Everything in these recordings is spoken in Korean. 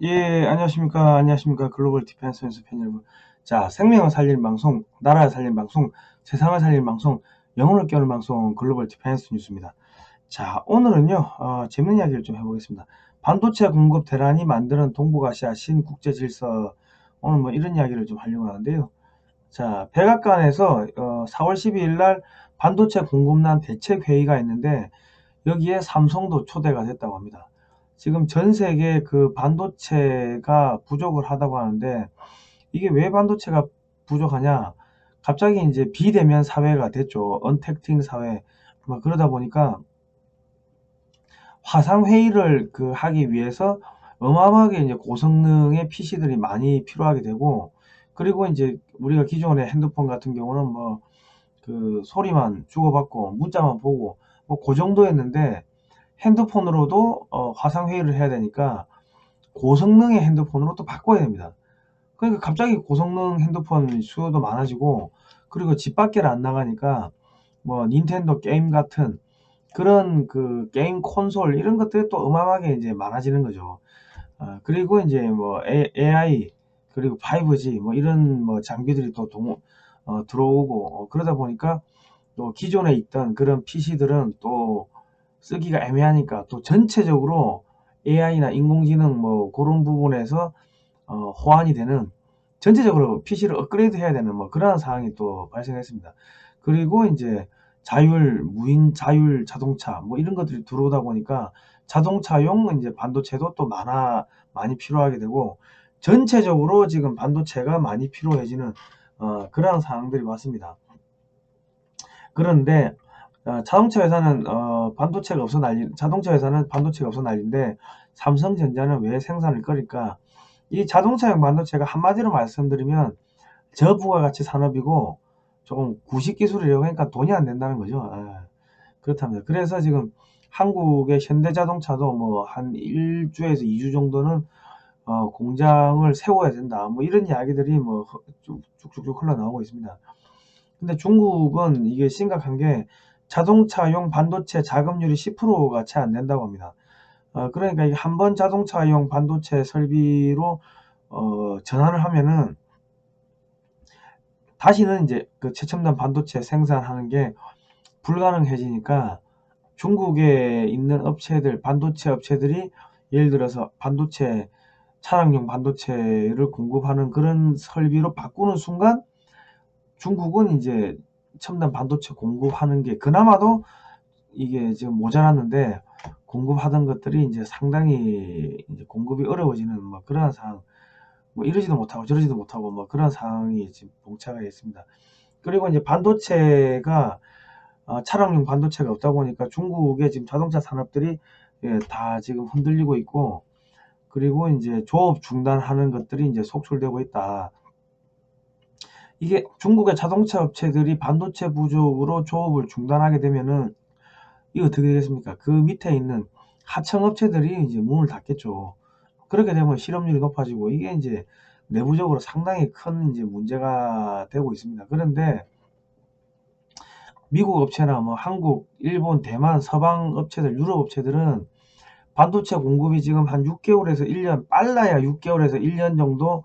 예, 안녕하십니까. 안녕하십니까. 글로벌 디펜스 연수 팬 여러분. 자, 생명을 살리는 방송, 나라를 살리는 방송, 세상을 살리는 방송, 영혼을 깨우는 방송, 글로벌 디펜스 뉴스입니다. 자, 오늘은요, 재밌는 이야기를 좀 해보겠습니다. 반도체 공급 대란이 만드는 동북아시아 신국제 질서, 오늘 뭐 이런 이야기를 좀 하려고 하는데요. 자, 백악관에서 4월 12일 날 반도체 공급난 대책회의가 있는데, 여기에 삼성도 초대가 됐다고 합니다. 지금 전 세계 그 반도체가 부족을 하다고 하는데, 이게 왜 반도체가 부족하냐? 갑자기 이제 비대면 사회가 됐죠. 언택팅 사회. 뭐 그러다 보니까 화상 회의를 하기 위해서 어마어마하게 이제 고성능의 PC들이 많이 필요하게 되고, 그리고 이제 우리가 기존의 핸드폰 같은 경우는 뭐 소리만 주고받고 문자만 보고 뭐 그 정도였는데, 핸드폰으로도 화상 회의를 해야 되니까 고성능의 핸드폰으로 또 바꿔야 됩니다. 그러니까 갑자기 고성능 핸드폰 수요도 많아지고, 그리고 집 밖을 안 나가니까 뭐 닌텐도 게임 같은 그런 게임 콘솔 이런 것들이 또 어마어마하게 이제 많아지는 거죠. 그리고 이제 뭐 AI 그리고 5G 뭐 이런 뭐 장비들이 또 들어오고, 그러다 보니까 또 기존에 있던 그런 PC들은 또 쓰기가 애매하니까 또 전체적으로 AI나 인공지능 뭐 그런 부분에서 호환이 되는, 전체적으로 PC를 업그레이드 해야 되는 뭐 그러한 상황이 또 발생했습니다. 그리고 이제 무인 자율 자동차 뭐 이런 것들이 들어오다 보니까 자동차용 이제 반도체도 또 많이 필요하게 되고, 전체적으로 지금 반도체가 많이 필요해지는 그러한 상황들이 왔습니다. 그런데 자동차 회사는 반도체가 없어 난리인데, 삼성전자는 왜 생산을 끌까? 이 자동차용 반도체가 한마디로 말씀드리면 저부가가치 산업이고 조금 구식 기술이라고 하니까 돈이 안 된다는 거죠. 그렇답니다. 그래서 지금 한국의 현대자동차도 뭐 한 1주에서 2주 정도는 공장을 세워야 된다, 뭐 이런 이야기들이 뭐 쭉쭉쭉 흘러나오고 있습니다. 근데 중국은 이게 심각한 게, 자동차용 반도체 자금률이 10%가 채 안 된다고 합니다. 그러니까 이게 한번 자동차용 반도체 설비로 전환을 하면은 다시는 이제 그 최첨단 반도체 생산하는 게 불가능해지니까, 중국에 있는 반도체 업체들이 예를 들어서 차량용 반도체를 공급하는 그런 설비로 바꾸는 순간, 중국은 이제 첨단 반도체 공급하는 게 그나마도 이게 지금 모자랐는데, 공급하던 것들이 이제 상당히 이제 공급이 어려워지는 뭐 그러한 상황, 뭐 이러지도 못하고 저러지도 못하고 뭐 그런 상황이 지금 봉착을 했습니다. 그리고 이제 반도체가 차량용 반도체가 없다 보니까 중국의 지금 자동차 산업들이 다 지금 흔들리고 있고, 그리고 이제 조업 중단하는 것들이 이제 속출되고 있다. 이게 중국의 자동차 업체들이 반도체 부족으로 조업을 중단하게 되면은 이거 어떻게 되겠습니까? 그 밑에 있는 하청 업체들이 이제 문을 닫겠죠. 그렇게 되면 실업률이 높아지고, 이게 이제 내부적으로 상당히 큰 이제 문제가 되고 있습니다. 그런데 미국 업체나 뭐 한국, 일본, 대만, 서방 업체들, 유럽 업체들은 반도체 공급이 지금 한 6개월에서 1년, 빨라야 6개월에서 1년 정도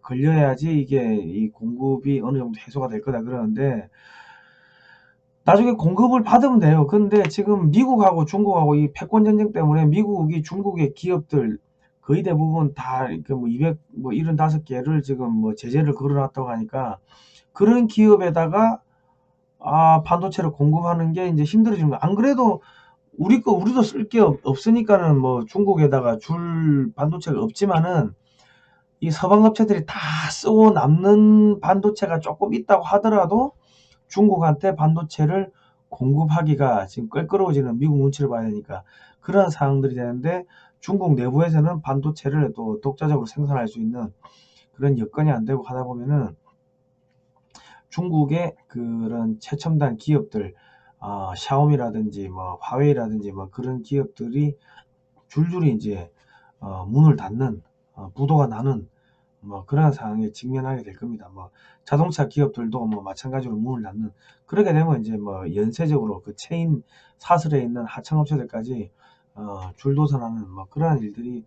걸려야지 이게 이 공급이 어느 정도 해소가 될 거다 그러는데, 나중에 공급을 받으면 돼요. 근데 지금 미국하고 중국하고 이 패권 전쟁 때문에 미국이 중국의 기업들 거의 대부분 다 뭐 275개를 지금 뭐 제재를 걸어놨다고 하니까, 그런 기업에다가 반도체를 공급하는 게 이제 힘들어지는 거야. 안 그래도 우리도 쓸 게 없으니까는 뭐 중국에다가 줄 반도체가 없지만은, 이 서방 업체들이 다 쓰고 남는 반도체가 조금 있다고 하더라도 중국한테 반도체를 공급하기가 지금 껄끄러워지는 미국 눈치를 봐야 되니까 그런 상황들이 되는데, 중국 내부에서는 반도체를 또 독자적으로 생산할 수 있는 그런 여건이 안 되고 하다 보면은, 중국의 그런 최첨단 기업들, 샤오미라든지 뭐 화웨이라든지 뭐 그런 기업들이 줄줄이 이제 문을 닫는, 부도가 나는 뭐 그런 상황에 직면하게 될 겁니다. 뭐 자동차 기업들도 뭐 마찬가지로 문을 닫는, 그렇게 되면 이제 뭐 연쇄적으로 그 체인 사슬에 있는 하청업체들까지 줄도선하는 뭐 그러한 일들이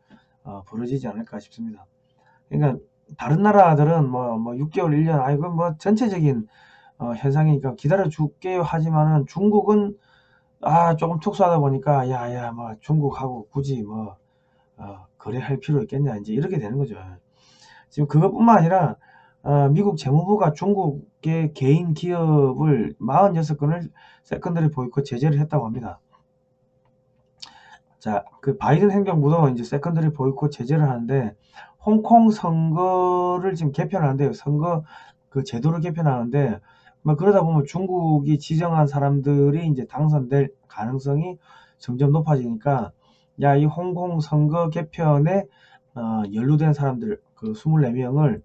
벌어지지 않을까 싶습니다. 그러니까 다른 나라들은 뭐 6개월, 1년, 이건 뭐 전체적인 현상이니까 기다려 줄게요 하지만은 중국은 조금 특수하다 보니까 야야 뭐 중국하고 굳이 뭐 거래할 필요 있겠냐 이제 이렇게 되는 거죠. 지금 그것뿐만 아니라 미국 재무부가 중국의 개인 기업을 46건을 세컨더리 보이콧 제재를 했다고 합니다. 자, 그 바이든 행정부도 이제 세컨더리 보이콧 제재를 하는데 홍콩 선거를 지금 개편하는데요. 선거 그 제도를 개편하는데 뭐 그러다 보면 중국이 지정한 사람들이 이제 당선될 가능성이 점점 높아지니까 야, 이 홍콩 선거 개편에 연루된 사람들 그 24명을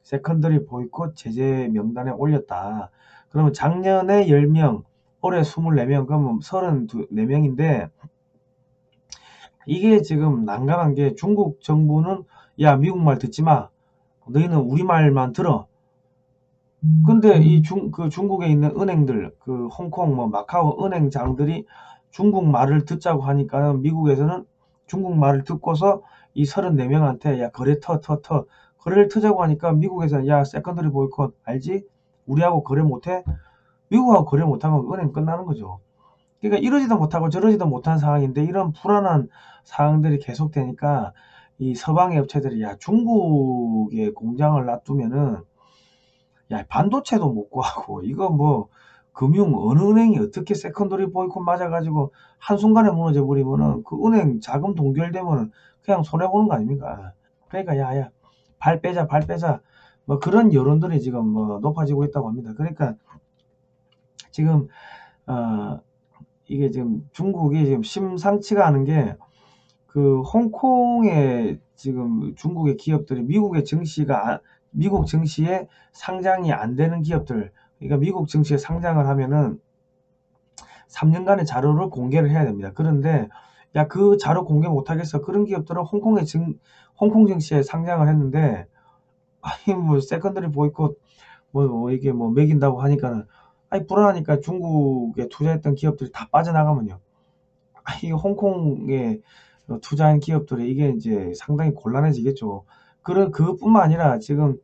세컨더리 보이콧 제재 명단에 올렸다. 그러면 작년에 10명, 올해 24명, 그러면 34명인데 이게 지금 난감한 게 중국 정부는 야 미국 말 듣지 마. 너희는 우리 말만 들어. 근데 이 중국에 있는 은행들, 그 홍콩, 뭐 마카오 은행장들이 중국 말을 듣자고 하니까 미국에서는 중국 말을 듣고서 이 34명한테 야 거래 거래를 터자고 하니까 미국에서는 야 세컨더리 보이콧 알지? 우리하고 거래 못해? 미국하고 거래 못하면 은행 끝나는 거죠. 그러니까 이러지도 못하고 저러지도 못한 상황인데 이런 불안한 상황들이 계속되니까 이 서방의 업체들이 야 중국에 공장을 놔두면은 야 반도체도 못 구하고 이거 뭐 금융 어느 은행이 어떻게 세컨더리 보이콧 맞아가지고 한순간에 무너져 버리면은 그 은행 자금 동결되면은 그냥 손해보는 거 아닙니까? 그러니까 야야 발 빼자 뭐 그런 여론들이 지금 뭐 높아지고 있다고 합니다. 그러니까 지금 이게 지금 중국이 지금 심상치가 않은 게 그 홍콩에 지금 중국의 기업들이 미국 증시에 상장이 안 되는 기업들, 그러니까 미국 증시에 상장을 하면은 3년간의 자료를 공개를 해야 됩니다. 그런데 야 그 자료 공개 못하겠어. 그런 기업들은 홍콩 증시에 상장을 했는데 아니 뭐 세컨더리 보이콧 이게 뭐 매긴다고 하니까는 아니 불안하니까 중국에 투자했던 기업들이 다 빠져나가면요. 이 홍콩에 투자한 기업들이 이게 이제 상당히 곤란해지겠죠. 그것뿐만 아니라 지금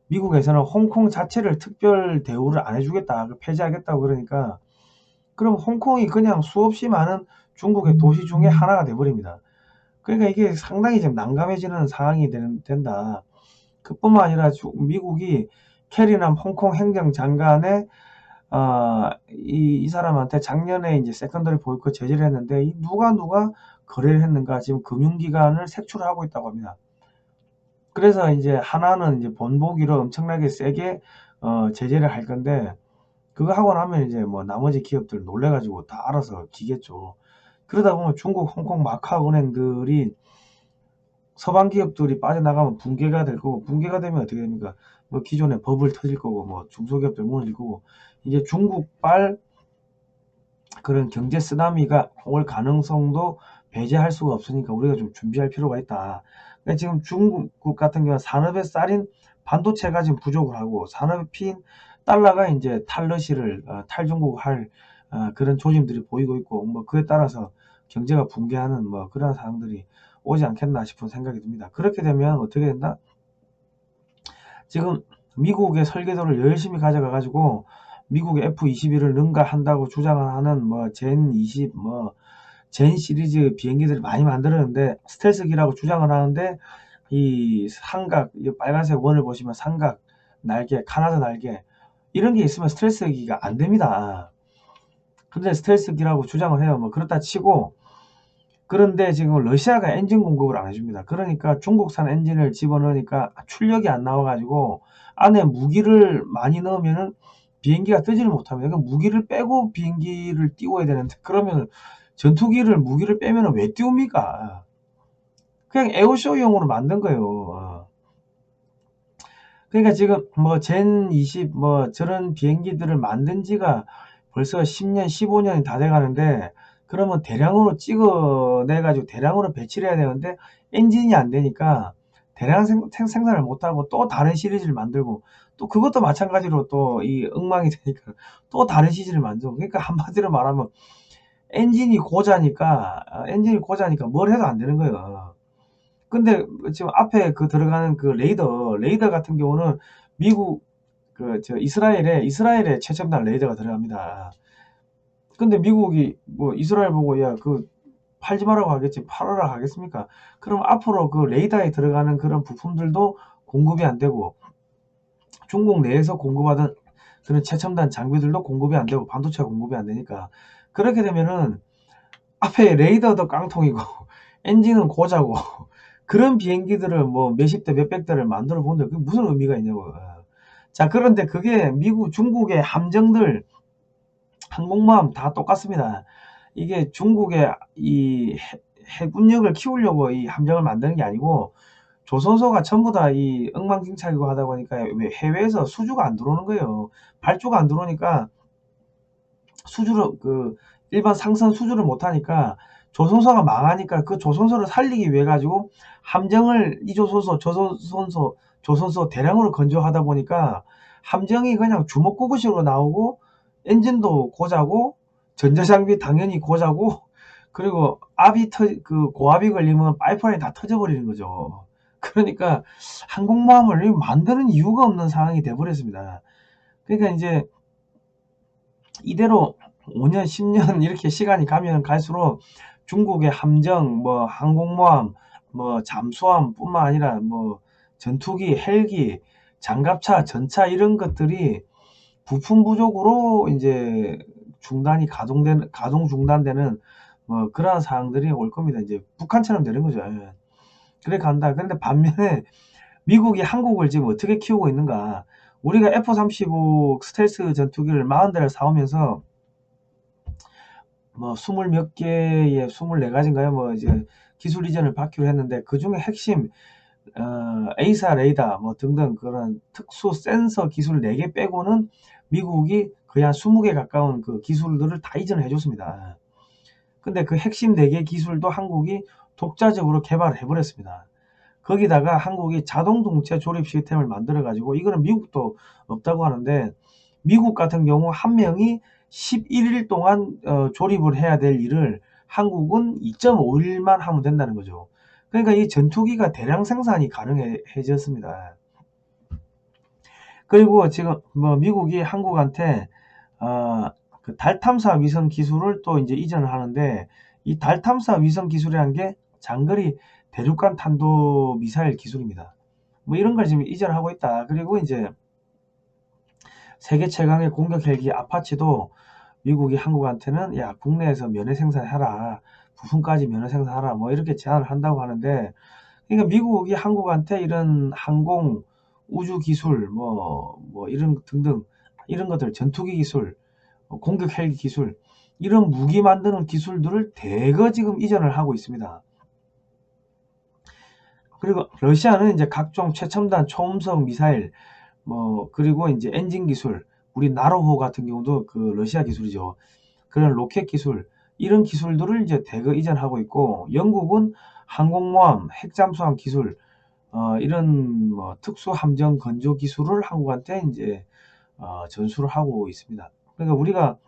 미국에서는 홍콩 자체를 특별 대우를 안 해주겠다, 폐지하겠다고 그러니까 그럼 홍콩이 그냥 수없이 많은 중국의 도시 중에 하나가 돼버립니다. 그러니까 이게 상당히 지금 난감해지는 상황이 된다. 그뿐만 아니라 미국이 캐리남 홍콩 행정장관의 이 사람한테 작년에 이제 세컨더리 보이콧 제재를 했는데 이 누가 거래를 했는가 지금 금융기관을 색출하고 있다고 합니다. 그래서 이제 하나는 이제 본보기로 엄청나게 세게 제재를 할 건데 그거 하고 나면 이제 뭐 나머지 기업들 놀래가지고 다 알아서 기겠죠. 그러다 보면 중국, 홍콩, 마카오 은행들이 서방 기업들이 빠져나가면 붕괴가 될 거고 붕괴가 되면 어떻게 됩니까? 뭐 기존에 버블 터질 거고 뭐 중소기업들 무너질 거고 이제 중국발 그런 경제 쓰나미가 올 가능성도 배제할 수가 없으니까 우리가 좀 준비할 필요가 있다. 그러니까 지금 중국 같은 경우는 산업의 쌀인 반도체가 지금 부족을 하고 산업의 피인 달러가 이제 탈러시를 탈중국할 그런 조짐들이 보이고 있고 뭐 그에 따라서 경제가 붕괴하는 뭐 그런 상황들이 오지 않겠나 싶은 생각이 듭니다. 그렇게 되면 어떻게 된다? 지금 미국의 설계도를 열심히 가져가 가지고 미국의 F-21을 능가한다고 주장을 하는 뭐 젠 20, 젠 시리즈 비행기들을 많이 만들었는데 스텔스기라고 주장을 하는데 이 삼각, 이 빨간색 원을 보시면 삼각 날개, 카나다 날개 이런 게 있으면 스텔스기가 안 됩니다. 근데 스텔스기라고 주장을 해요. 뭐 그렇다 치고 그런데 지금 러시아가 엔진 공급을 안 해줍니다. 그러니까 중국산 엔진을 집어넣으니까 출력이 안 나와가지고 안에 무기를 많이 넣으면은 비행기가 뜨지를 못합니다. 그러니까 무기를 빼고 비행기를 띄워야 되는데 그러면 전투기를 무기를 빼면 왜 띄웁니까? 그냥 에어쇼용으로 만든 거예요. 그러니까 지금 뭐 젠 20 뭐 저런 비행기들을 만든 지가 벌써 10년, 15년이 다 돼 가는데 그러면 대량으로 찍어내 가지고 대량으로 배치를 해야 되는데 엔진이 안 되니까 대량 생산을 못 하고 또 다른 시리즈를 만들고 또 그것도 마찬가지로 또 이 엉망이 되니까 또 다른 시리즈를 만들고 그러니까 한마디로 말하면 엔진이 고자니까 뭘 해도 안 되는 거예요. 근데 지금 앞에 그 들어가는 그 레이더 같은 경우는 미국 이스라엘에 최첨단 레이더가 들어갑니다. 근데 미국이 뭐 이스라엘 보고 야 그 팔지 말라고 하겠지 팔아라 하겠습니까? 그럼 앞으로 그 레이더에 들어가는 그런 부품들도 공급이 안 되고 중국 내에서 공급하던 그런 최첨단 장비들도 공급이 안 되고 반도체가 공급이 안 되니까 그렇게 되면은 앞에 레이더도 깡통이고 엔진은 고자고 그런 비행기들을 뭐 몇십 대 몇백 대를 만들어 본데 그게 무슨 의미가 있냐고. 자, 그런데 그게 중국의 함정들 항공모함 다 똑같습니다. 이게 중국의 이 해군력을 키우려고 이 함정을 만드는 게 아니고 조선소가 전부 다 이 엉망진창이고 하다 보니까 해외에서 수주가 안 들어오는 거예요. 발주가 안 들어오니까 수주를 일반 상선 수주를 못 하니까 조선소가 망하니까 그 조선소를 살리기 위해 가지고 함정을 조선소 대량으로 건조하다 보니까 함정이 그냥 주먹구구식으로 나오고 엔진도 고자고 전자장비 당연히 고자고 그리고 고압이 걸리면 파이프라인이 다 터져버리는 거죠. 그러니까 항공모함을 만드는 이유가 없는 상황이 돼버렸습니다. 그러니까 이제 이대로 5년, 10년 이렇게 시간이 가면 갈수록 중국의 함정, 뭐 항공모함, 뭐 잠수함 뿐만 아니라 뭐 전투기, 헬기, 장갑차, 전차 이런 것들이 부품 부족으로 이제 가동 중단되는 뭐 그러한 사항들이 올 겁니다. 이제 북한처럼 되는 거죠. 예. 그래 간다. 근데 반면에 미국이 한국을 지금 어떻게 키우고 있는가? 우리가 F-35 스텔스 전투기를 40대를 사오면서 뭐 20 몇 개의 24가지인가요? 뭐 이제 기술 이전을 받기로 했는데 그중에 핵심 에이사 레이더 뭐 등등 그런 특수 센서 기술 4개 빼고는 미국이 거의 한 20개 가까운 그 기술들을 다 이전해 줬습니다. 근데 그 핵심 4개 기술도 한국이 독자적으로 개발을 해버렸습니다. 거기다가 한국이 자동동체 조립 시스템을 만들어 가지고 이거는 미국도 없다고 하는데 미국 같은 경우 한 명이 11일 동안 조립을 해야 될 일을 한국은 2.5일만 하면 된다는 거죠. 그러니까 이 전투기가 대량 생산이 가능해졌습니다. 그리고 지금 뭐 미국이 한국한테 그달 탐사 위성 기술을 또 이제 이전을 하는데 이 달 탐사 위성 기술이라는 게 장거리 대륙간 탄도 미사일 기술입니다. 뭐 이런 걸 지금 이전하고 있다. 그리고 이제 세계 최강의 공격 헬기 아파치도 미국이 한국한테는 야 국내에서 면허 생산해라. 부품까지 면허 생산하라. 뭐 이렇게 제안을 한다고 하는데 그러니까 미국이 한국한테 이런 항공 우주 기술 뭐 이런 등등 이런 것들 전투기 기술 공격 헬기 기술 이런 무기 만드는 기술들을 대거 지금 이전을 하고 있습니다. 그리고 러시아는 이제 각종 최첨단 초음속 미사일 그리고 이제 엔진 기술 우리 나로호 같은 경우도 그 러시아 기술이죠. 그런 로켓 기술 이런 기술들을 이제 대거 이전하고 있고 영국은 항공모함, 핵잠수함 기술 이런 뭐 특수 함정 건조 기술을 한국한테 이제 전수를 하고 있습니다. 그러니까 우리가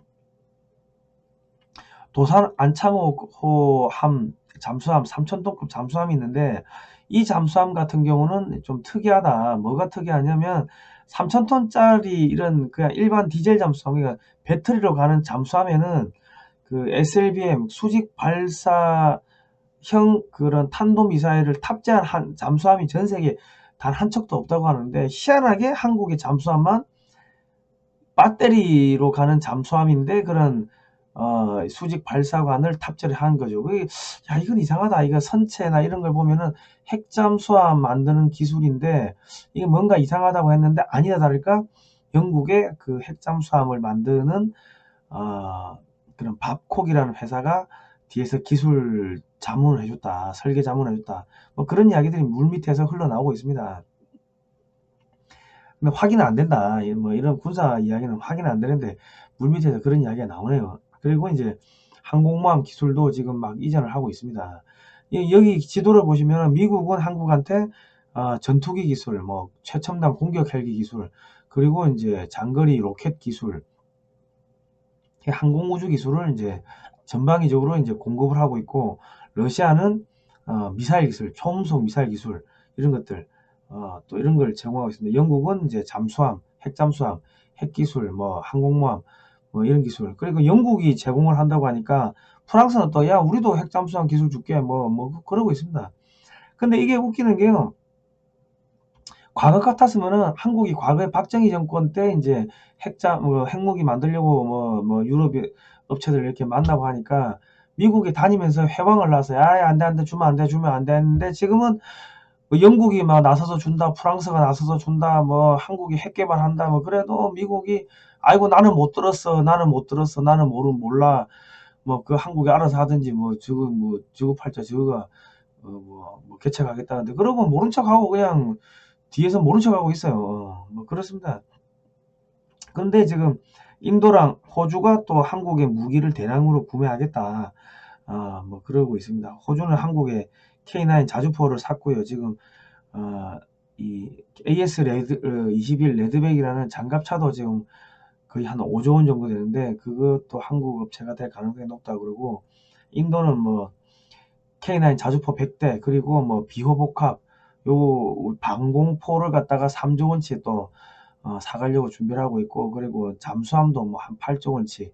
도산 안창호 잠수함 3,000톤급 잠수함이 있는데 이 잠수함 같은 경우는 좀 특이하다. 뭐가 특이하냐면 3,000톤짜리 이런 그냥 일반 디젤 잠수함 그러니까 배터리로 가는 잠수함에는 그 SLBM 수직 발사형 그런 탄도미사일을 탑재한 잠수함이 전 세계에 단 한 척도 없다고 하는데 희한하게 한국의 잠수함만 배터리로 가는 잠수함인데 그런 수직 발사관을 탑재를 한 거죠. 야 이건 이상하다. 이거 선체나 이런 걸 보면은 핵잠수함 만드는 기술인데 이게 뭔가 이상하다고 했는데 아니나 다를까 영국의 그 핵잠수함을 만드는 그런 밥콕이라는 회사가 뒤에서 기술 자문을 해줬다. 설계 자문을 해줬다. 뭐 그런 이야기들이 물밑에서 흘러나오고 있습니다. 근데 확인은 안 된다. 뭐 이런 군사 이야기는 확인은 안 되는데 물밑에서 그런 이야기가 나오네요. 그리고 이제 항공모함 기술도 지금 막 이전을 하고 있습니다. 여기 지도를 보시면 미국은 한국한테 전투기 기술, 뭐 최첨단 공격 헬기 기술, 그리고 이제 장거리 로켓 기술, 항공 우주 기술을 이제 전방위적으로 이제 공급을 하고 있고 러시아는 미사일 기술, 초음속 미사일 기술 이런 것들 또 이런 걸 제공하고 있습니다. 영국은 이제 잠수함, 핵잠수함, 핵기술, 뭐 항공모함 뭐 이런 기술. 그리고 영국이 제공을 한다고 하니까 프랑스는 또 야 우리도 핵잠수함 기술 줄게 뭐 그러고 있습니다. 근데 이게 웃기는 게요. 과거 같았으면은 한국이 과거에 박정희 정권 때 이제 핵무기 만들려고 뭐 유럽 업체들 이렇게 만나고 하니까 미국이 다니면서 회방을 놔서 안 돼, 주면 안 돼 했는데 지금은 뭐 영국이 막 나서서 준다, 프랑스가 나서서 준다, 뭐 한국이 핵 개발한다, 뭐 그래도 미국이 아이고 나는 못 들었어, 나는 몰라, 뭐 그 한국이 알아서 하든지 뭐 저거 팔자 저거가 뭐 개척하겠다는데 그러고 모른 척하고 그냥 뒤에서 모른 척하고 있어요. 뭐 그렇습니다. 그런데 지금 인도랑 호주가 또 한국의 무기를 대량으로 구매하겠다. 뭐 그러고 있습니다. 호주는 한국의 K9 자주포를 샀고요. 지금 이 AS 레드 21 레드백이라는 장갑차도 지금 거의 한 5조 원 정도 되는데 그것도 한국 업체가 될 가능성이 높다고 그러고 인도는 뭐 K9 자주포 100대 그리고 뭐 비호복합 요 방공포를 갖다가 3조 원치 또 사가려고 준비를 하고 있고 그리고 잠수함도 뭐 한 8조 원치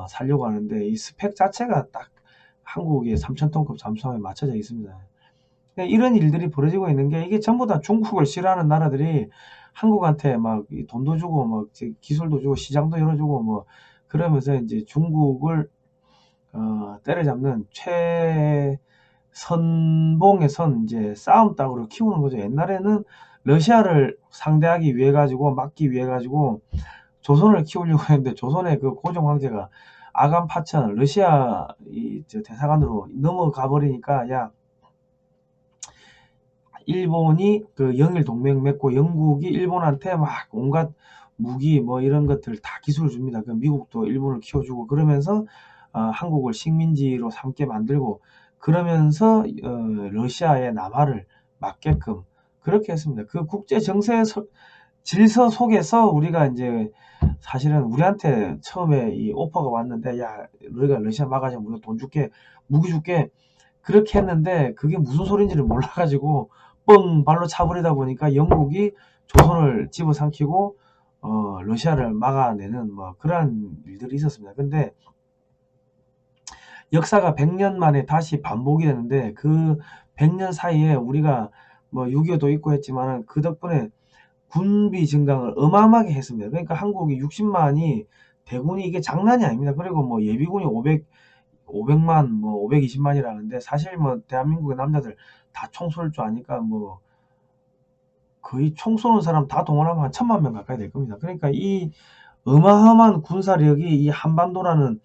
살려고 하는데 이 스펙 자체가 딱 한국의 3,000톤급 잠수함에 맞춰져 있습니다. 그러니까 이런 일들이 벌어지고 있는 게 이게 전부 다 중국을 싫어하는 나라들이 한국한테 막 돈도 주고 막 기술도 주고 시장도 열어주고 뭐 그러면서 이제 중국을 때려잡는 최선봉에선 이제 싸움 따구로 키우는 거죠. 옛날에는 러시아를 상대하기 위해 가지고 막기 위해 가지고 조선을 키우려고 했는데 조선의 그 고종 황제가 아간 파천 러시아 대사관으로 넘어가 버리니까 야 일본이 그 영일 동맹 맺고 영국이 일본한테 막 온갖 무기 뭐 이런 것들 다 기술을 줍니다. 그 미국도 일본을 키워주고 그러면서 한국을 식민지로 삼게 만들고 그러면서 러시아의 남하를 막게끔 그렇게 했습니다. 그 국제 정세 질서 속에서 우리가 이제 사실은 우리한테 처음에 이 오퍼가 왔는데 야 너희가 러시아 막아주면 우리가 돈 줄게 무기 줄게 그렇게 했는데 그게 무슨 소린지를 몰라가지고 뻥 발로 차버리다 보니까 영국이 조선을 집어삼키고 러시아를 막아내는 뭐 그러한 일들이 있었습니다. 근데 역사가 100년 만에 다시 반복이 되는데 그 100년 사이에 우리가 뭐 6.25도 있고 했지만은 그 덕분에 군비 증강을 어마어마하게 했습니다. 그러니까 한국이 60만이 대군이 이게 장난이 아닙니다. 그리고 뭐 예비군이 500만 뭐 520만이라는데 사실 뭐 대한민국의 남자들 다 총 쏠 줄 아니까 뭐 거의 총 쏘는 사람 다 동원하면 한 1000만 명 가까이 될 겁니다. 그러니까 이 어마어마한 군사력이 이 한반도라는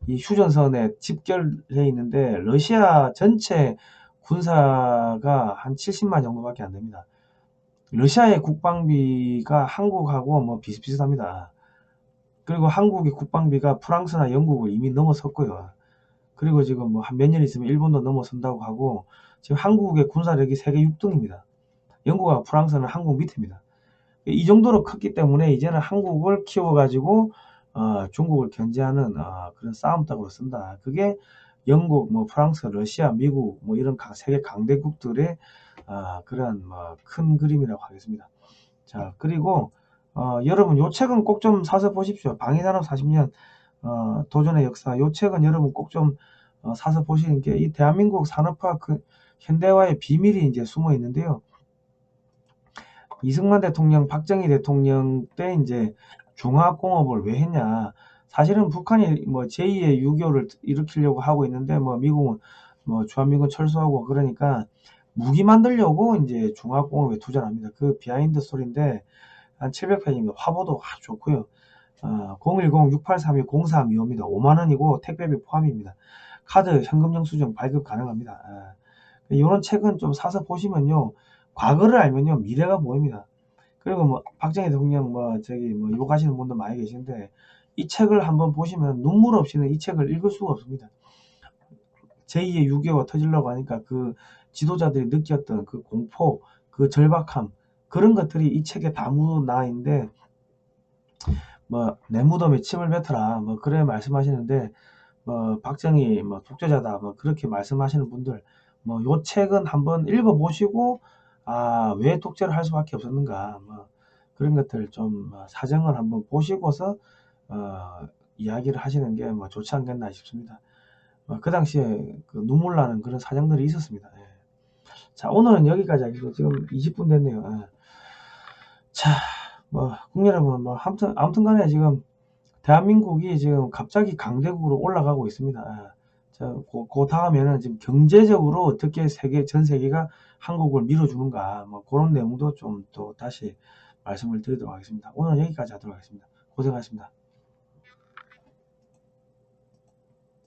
이 휴전선에 집결해 있는데 러시아 전체 군사가 한 70만 정도밖에 안 됩니다. 러시아의 국방비가 한국하고 뭐 비슷비슷합니다. 그리고 한국의 국방비가 프랑스나 영국을 이미 넘어섰고요. 그리고 지금 뭐 한 몇 년 있으면 일본도 넘어선다고 하고 지금 한국의 군사력이 세계 6등입니다. 영국과 프랑스는 한국 밑입니다. 이 정도로 컸기 때문에 이제는 한국을 키워가지고 중국을 견제하는 그런 싸움닭으로 쓴다. 그게 영국, 뭐 프랑스, 러시아, 미국 뭐 이런 세계 강대국들의 그런 뭐 큰 그림이라고 하겠습니다. 자 그리고 여러분 요 책은 꼭 좀 사서 보십시오. 방위산업 40년 도전의 역사 요 책은 여러분 꼭 좀 사서 보시는 게 이 대한민국 산업화 그 현대화의 비밀이 이제 숨어 있는데요. 이승만 대통령, 박정희 대통령 때 이제 중화공업을 왜 했냐? 사실은 북한이 뭐 제2의 6.25를 일으키려고 하고 있는데 뭐 미국은 뭐 주한미군 철수하고 그러니까 무기 만들려고 이제 중화공업에 투자를 합니다. 그 비하인드 스토리인데 한 700페이지입니다. 화보도 아주 좋고요. 010-6832-0325입니다. 5만원이고 택배비 포함입니다. 카드 현금 영수증 발급 가능합니다. 이런 책은 좀 사서 보시면요. 과거를 알면요. 미래가 보입니다. 그리고 뭐 박정희 대통령 뭐 욕하시는 분도 많이 계신데 이 책을 한번 보시면 눈물 없이는 이 책을 읽을 수가 없습니다. 제2의 6.25가 터지려고 하니까 그 지도자들이 느꼈던 그 공포, 그 절박함 그런 것들이 이 책에 다 묻어나 있는데 뭐 내 무덤에 침을 뱉어라 뭐 그래 말씀하시는데 박정희 뭐 독재자다 뭐 그렇게 말씀하시는 분들 뭐 요 책은 한번 읽어보시고 왜 독재를 할 수밖에 없었는가, 뭐 그런 것들 좀 사정을 한번 보시고서 이야기를 하시는 게 뭐 좋지 않겠나 싶습니다. 그 당시에 그 눈물 나는 그런 사정들이 있었습니다. 예. 자, 오늘은 여기까지 하겠습니다. 지금 20분 됐네요. 예. 자, 뭐 국민 여러분, 뭐 아무튼 간에 지금 대한민국이 지금 갑자기 강대국으로 올라가고 있습니다. 예. 자, 그 다음에는 지금 경제적으로 어떻게 전 세계가 한국을 밀어주는가, 뭐 그런 내용도 좀 또 다시 말씀을 드리도록 하겠습니다. 오늘 여기까지 하도록 하겠습니다. 고생하셨습니다.